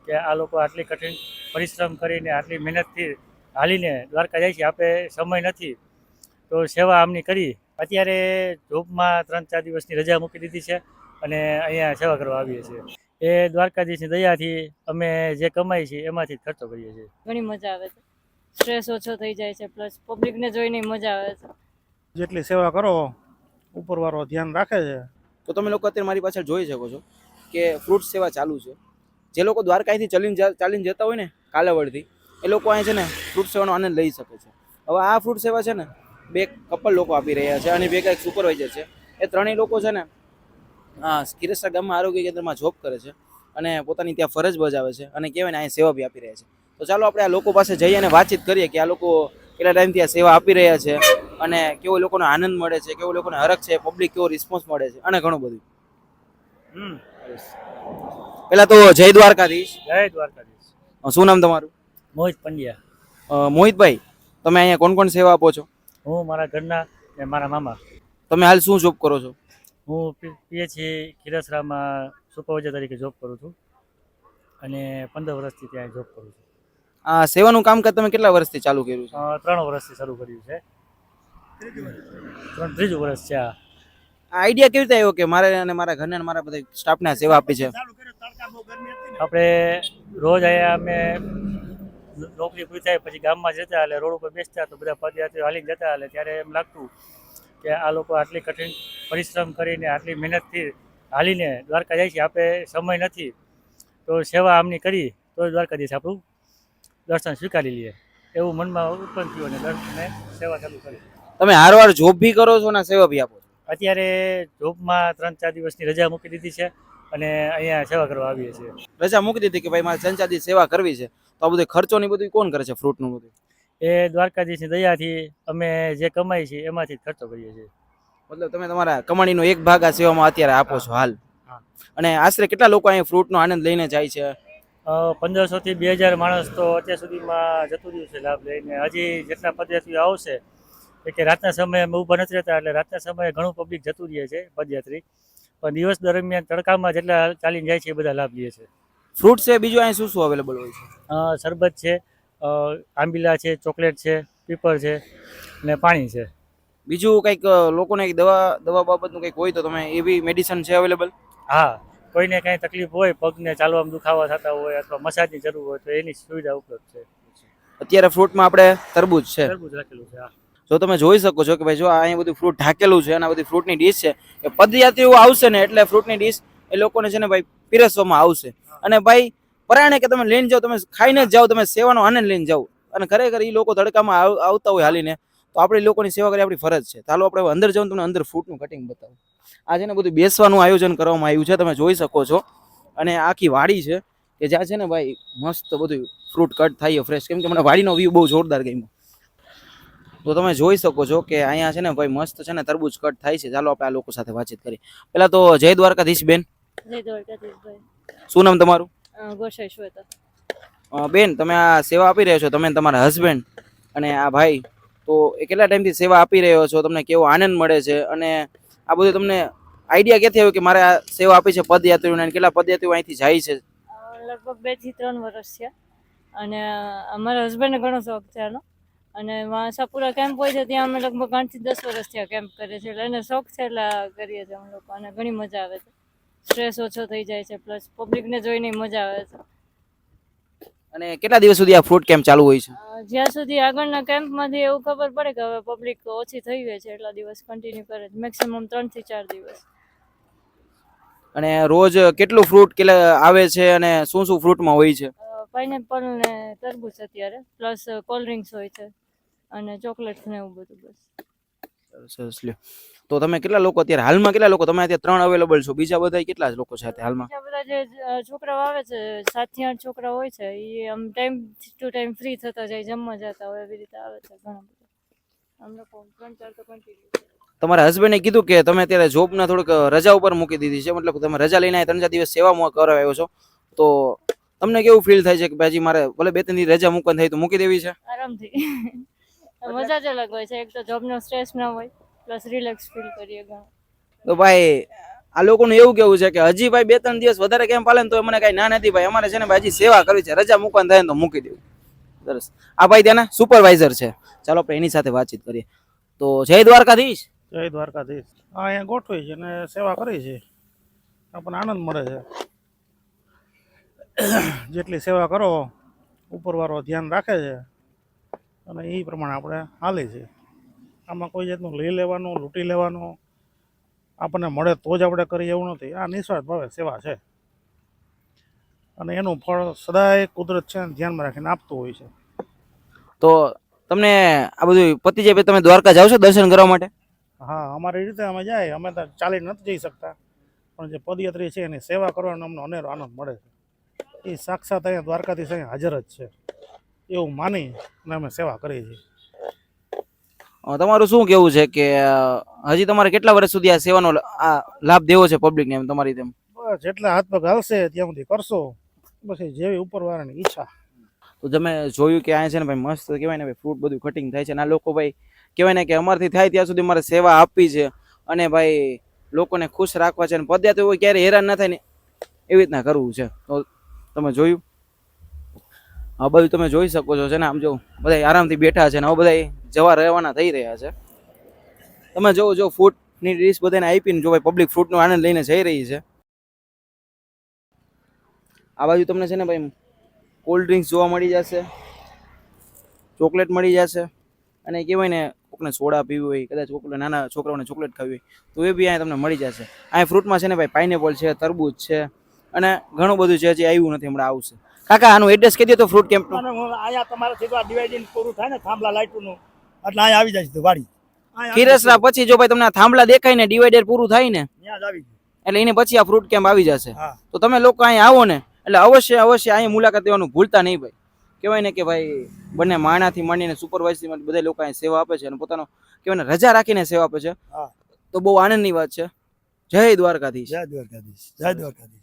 કે આ લોકો આટલી કઠિન પરિશ્રમ કરીને આટલી મહેનતથી હાલીને દ્વારકા જાય છે. આપણે સમય નથી તો સેવા આમની કરી. અત્યારે જોબમાં 3-4 દિવસની રજા મૂકી દીધી છે અને અહીંયા સેવા કરવા આવીએ છીએ. એ દ્વારકાધીશની દયાથી અમે જે કમાઈ છીએ એમાંથી જ ખર્ચો કરીએ છીએ. ઘણી મજા આવે છે, સ્ટ્રેસ ઓછો થઈ જાય છે, પ્લસ પબ્લિકને જોઈને મજા આવે છે. જેટલી સેવા કરો ઉપરવાળો ધ્યાન રાખે છે. તો તમે લોકો અત્યારે મારી પાછળ જોઈ શકો છો કે ફ્રૂટ સેવા ચાલુ છે. જે લોકો દ્વારકાથી ચાલીને જતા હોય ને કાલાવડથી, એ લોકો અહીં છે ને ફ્રૂટ સેવાનો આનંદ લઈ શકે છે. હવે આ ફ્રૂટ સેવા છે ને બે કપલ લોકો આપી રહ્યા છે અને ભેગા એક સુપરવાઇઝર છે. એ ત્રણેય લોકો છે ને કિરેસરા ગામમાં આરોગ્ય કેન્દ્રમાં જોબ કરે છે અને પોતાની ત્યાં ફરજ બજાવે છે અને કહેવાય ને અહીં સેવા બી આપી રહ્યા છે. તો ચાલો આપણે આ લોકો પાસે જઈએ અને વાતચીત કરીએ કે આ લોકો કેટલા ટાઈમથી આ સેવા આપી રહ્યા છે અને કેવો લોકોને આનંદ મળે છે, કેવો લોકોને હરખ છે, પબ્લિક કેવો રિસ્પોન્સ મળે છે અને ઘણું બધું. પેલા તો જય દ્વારકાધીશ. જય દ્વારકાધીશ. શું નામ તમારું? મોહિત પંડ્યા. મોહિતભાઈ, તમે અહીંયા કોણ કોણ સેવા આપો છો? હું, મારા ઘરના ને મારા મામા. તમે હાલ શું જોબ કરો છો? હું પીએચઈ ખીરસરામાં સુપરવાઇઝર તરીકે જોબ કરું છું અને 15 વર્ષથી ત્યાં જોબ કરું છું. આ સેવાનું કામકાજ તમે કેટલા વર્ષથી ચાલુ કર્યું છે? 3 વર્ષથી શરૂ કર્યું છે. ત્રીજું વર્ષ છે. આ આઈડિયા કેવી રીતે આવ્યો કે મારે અને મારા ઘરને અને મારા બધા સ્ટાફને સેવા આપી છે? આપણે રોજ અહીંયા અમે નોકરી પૂરી થાય પછી ગામમાં જતા એટલે રોડ ઉપર બેસતા તો બધા પદયાત્રીઓ હાલીને જતા એટલે ત્યારે એમ લાગતું કે આ લોકો આટલી કઠિન પરિશ્રમ કરીને આટલી મહેનતથી હાલીને દ્વારકા જાય છે. આપણે સમય નથી તો સેવા આમની કરી તો દ્વારકાધીશ આપણું દર્શન સ્વીકારી લઈએ એવું મનમાં ઉત્પન્ન થયું અને દર્શને સેવા ચાલુ કરી. તમે હારવાર જોબ બી કરો છો ને સેવા બી આપો છો? અત્યારે જોબમાં 3-4 દિવસની રજા મૂકી દીધી છે અને અહીંયા સેવા કરવા આવીએ છીએ. રજા મૂકી દીધી કે ભાઈ મારે 3-4 દિવસ સેવા કરવી છે, તો આ બધું ખર્ચો ને બધું કોણ કરે છે ફ્રૂટનું બધું? એ દ્વારકાધીશની દયાથી અમે જે કમાઈ છીએ એમાંથી જ ખર્ચો કરીએ છીએ. મતલબ તમે તમારા કમાણીનો એક ભાગ આ સેવામાં અત્યારે આપો છો હાલ. અને આશરે કેટલા લોકો અહીંયા ફ્રૂટનો આનંદ લઈને જાય છે? 1500 થી 2000 માણસ તો અત્યાર સુધીમાં જતું રહ્યું છે લાભ લઈને. હજી જેટલા પદયાત્રીઓ આવશે કે રાતના સમયે અમે ઊભા નથી રહેતા એટલે રાતના સમયે ઘણું પબ્લિક જતું રહે છે પદયાત્રી, પણ દિવસ દરમિયાન તડકામાં જેટલા ચાલીને જાય છે એ બધા લાભ લે છે. ફ્રૂટ છે બીજું અહીં શું શું અવેલેબલ હોય છે? શરબત છે, આંબીલા છે, ચોકલેટ છે, પીપર છે અને પાણી છે. બીજું કંઈક લોકોને દવા બાબતનું કંઈક હોય તો તમે એવી મેડિસિન છે અવેલેબલ? હા, કોઈને કાંઈ તકલીફ હોય, પગને ચાલવામાં દુખાવા થતા હોય અથવા મસાજની જરૂર હોય તો એની સુવિધા ઉપલબ્ધ છે. અત્યારે ફ્રૂટમાં આપણે તરબૂચ છે, તરબૂચ રાખેલું છે. જો તમે જોઈ શકો છો કે ભાઈ જો અહીંયા બધું ફ્રૂટ ઢાકેલું છે અને આ બધી ફ્રૂટની ડીશ છે. કે પદયાત્રીઓ આવશે ને એટલે ફ્રૂટની ડીશ એ લોકોને છે ને ભાઈ પીરસવામાં આવશે. અને ભાઈ પરાણે કે તમે લઈને જાઓ, તમે ખાઈને જ જાઓ, તમે સેવાનો આનંદ લઈને જાઓ. અને ખરેખર એ લોકો તડકામાં આવતા હોય હાલીને, તો આપણે લોકોની સેવા કરી આપણી ફરજ છે. ચાલો આપણે અંદર જાઉં તમને અંદર ફ્રૂટનું કટિંગ બતાવું. આ છે ને બધું બેસવાનું આયોજન કરવામાં આવ્યું છે, તમે જોઈ શકો છો. અને આખી વાડી છે કે જ્યાં છે ને ભાઈ મસ્ત બધું ફ્રૂટ કટ થાય ફ્રેશ, કેમ કે મને વાડીનો વ્યૂ બહુ જોરદાર ગમ્યો. તો તમે જોઈ શકો છો કે અહીંયા છે ને ભાઈ મસ્ત છે ને તરબૂચ કટ થાય છે. ચાલો આપણે આ લોકો સાથે વાતચીત કરીએ. પેલા તો જય દ્વારકાધીશ બેન. જય દ્વારકાધીશ ભાઈ. શું નામ તમારું? ગોસાઈ શ્વેતા. બેન, તમે આ સેવા આપી રહ્યા છો, તમે તમારા હસબન્ડ અને આ ભાઈ, તો એ કેટલા ટાઈમથી સેવા આપી રહ્યો છો? તમને કેવો આનંદ મળે છે? અને આ બધું તમને આઈડિયા ક્યાંથી આવ્યો કે મારે આ સેવા આપી છે પદયાત્રીઓને? કેટલા પદયાત્રીઓ અહીંથી જાય છે? લગભગ 2 થી 3 વર્ષ છે અને અમારા હસબન્ડને ઘણો શોખ છે આનો. અને સાપુરા કેમ્પ હોય છે ત્યાં અમે લગભગ 8 થી 10 વર્ષ ત્યાં કેમ્પ કરીએ છીએ એટલે એને શોખ છે એટલે કરીએ છીએ અમે લોકો અને ઘણી મજા આવે છે, સ્ટ્રેસ ઓછો થઈ જાય છે, પ્લસ પબ્લિકને જોઈને મજા આવે છે. અને કેટલા દિવસ સુધી આ ફ્રૂટ કેમ્પ ચાલુ હોય છે? જ્યાં સુધી આગળના કેમ્પમાંથી એવું ખબર પડે કે હવે પબ્લિક ઓછી થઈ ગઈ છે એટલા દિવસ કન્ટિન્યુ કરે છે, મેક્સિમમ 3 થી 4 દિવસ. અને રોજ કેટલું ફ્રૂટ કેટલા આવે છે અને શું શું ફ્રૂટમાં હોય છે? પાઇનેપલ ને તરબૂચ અત્યારે, પ્લસ કોલ્ડ ડ્રિંક્સ હોય છે અને ચોકલેટ્સ ને એવું બધું. બસ સરસ લ્યો. તો તમે કેટલા લોકો અત્યારે હાલમાં કેટલા લોકો? તમે અત્યારે 3 અવેલેબલ છો, બીજા બધા કેટલા લોકો છે અત્યારે હાલમાં? બીજા બધા જે છોકરાઓ આવે છે 7 થી 8 છોકરા હોય છે, એ આમ ટાઈમ ટુ ટાઈમ ફ્રી થતા જાય, જમવા જતા હોય એવી રીતે આવે છે ઘણા બધા. આમ લોકો 3-4 તો કન્ટિન્યુ. તમારા હસબન્ડે કીધું કે તમે અત્યારે જોબના થોડુંક રજા ઉપર મૂકી દીધી છે, મતલબ તમે રજા લઈને 3-4 દિવસ સેવા કરવા આવ્યો છો, તો તમને કેવું ફીલ થાય છે કે ભાઈ મારે ભલે 2-3 દિવસ રજા મૂકવાની થાય તો મૂકી દેવી છે? આરામથી. મજા જ અલગ હોય છે, એક તો જોબનો સ્ટ્રેસ ના હોય, પ્લસ રિલેક્સ ફીલ કરીએ ઘણું. તો ભાઈ આ લોકોનું એવું કેવું છે કે હજી ભાઈ 2-3 દિવસ વધારે કેમ્પ હાલે ને તો મને કઈ ના નથી ભાઈ, અમારે છે ને ભાઈ હજી સેવા કરવી છે, રજા મૂકવાનું થાય ને તો મૂકી દેવું. સરસ. આ ભાઈ ત્યાંના સુપરવાઇઝર છે, ચાલો આપણે એની સાથે વાતચીત કરીએ. તો જય દ્વારકાધીશ. જય દ્વારકાધીશ. હા, અહીંયા ગોઠવી છે અને સેવા કરી છે, આપણને આનંદ મળે છે. જેટલી સેવા કરો ઉપરવાળો ધ્યાન રાખે છે અને એ પ્રમાણે આપણે હાલી છે. આમાં કોઈ જાતનું લઈ લેવાનું, લૂંટી લેવાનું આપણને મળે તો જ આપણે કરીએ એવું નથી. આ નિસ્વાર્થ ભાવે સેવા છે અને એનું ફળ સદાય કુદરત છે ને ધ્યાનમાં રાખીને આપતું હોય છે. તો તમને આ બધું પતી જાય પછી તમે દ્વારકા જાવ છો દર્શન કરવા માટે? હા, અમારી રીતે અમે જાય, અમે તો ચાલીને નથી જઈ શકતા, પણ જે પદયાત્રી છે એની સેવા કરવાનો અમને અનેરો આનંદ મળે છે. એ સાક્ષાત અહીંયા દ્વારકાધીશ અહીંયા હાજર જ છે એવું માની અને અમે સેવા કરીએ છીએ. તમારું શું કેવું છે કે હજી તમારે કેટલા વર્ષ સુધી આ સેવાનો આ લાભ દેવો છે પબ્લિકને એમ તમારી તેમ? બસ જેટલા હાથ પગ હાલશે ત્યાં સુધી કરશો, પછી જેવી ઉપરવાળાની ઈચ્છા. તો તમે જોયું કે અહીંયા છે ને ભાઈ મસ્ત કહેવાય ને ભાઈ ફ્રૂટ બધું કટિંગ થાય છે અને આ લોકો ભાઈ કહેવાય ને કે અમારથી થાય ત્યાં સુધી મારે સેવા આપવી છે અને ભાઈ લોકોને ખુશ રાખવા છે અને પદયાત્રીઓ ક્યારે હેરાન ના થાય ને એવી રીતના કરવું છે. તો તમે જોયું આ બધું તમે જોઈ શકો છો છે ને, આમ જો બધા આરામથી બેઠા છે ને હવે બધા જવા રહેવાના થઈ રહ્યા છે. તમે જો ફ્રૂટની ડીશ બધાને આપીને જો ભાઈ પબ્લિક ફ્રૂટનો આનંદ લઈને જઈ રહી છે. આ બાજુ તમને છે ને ભાઈ કોલ્ડ ડ્રિંક્સ જોવા મળી જશે, ચોકલેટ મળી જશે અને કહેવાય ને કોકને સોડા પીવી હોય, કદાચ કોકને નાના છોકરાઓને ચોકલેટ ખાવી હોય તો એ બી અહીંયા તમને મળી જશે. અહીંયા ફ્રૂટમાં છે ને ભાઈ પાઇનેપલ છે, તરબૂચ છે અને ઘણું બધું છે, હજી આવ્યું નથી, હમણાં આવશે. કાકા આનું એડ્રેસ કહી દો તો ફ્રૂટ કેમ્પનું. અહીંયા તમારે સીધું ડિવાઇડિંગ પૂરું થાય ને થાંભલા લાઇટનું, એટલે અહીંયા આવી જાય છે વાડી. ખીરસરા પછી જો ભાઈ તમને આ થાંભલા દેખાય ને ડિવાઈડર પૂરું થાય ને ત્યાં જ આવી ગયું. એટલે એને પછી આ ફ્રૂટ કેમ્પ આવી જશે. હા. તો તમે લોકો અહીંયા આવો ને એટલે અવશ્ય અહીંયા મુલાકાત લેવાનું ભૂલતા નહીં ભાઈ. કહેવાય ને કે ભાઈ બંને માણાથી માંડીને સુપરવાઇઝર માટે બધા લોકો અહીંયા સેવા આપે છે અને પોતાનો કહેવાય ને રજા રાખીને સેવા આપે છે. હા. તો બહુ આનંદની વાત છે. જય દ્વારકાધીશ. જય દ્વારકાધીશ, જય દ્વારકાધીશ.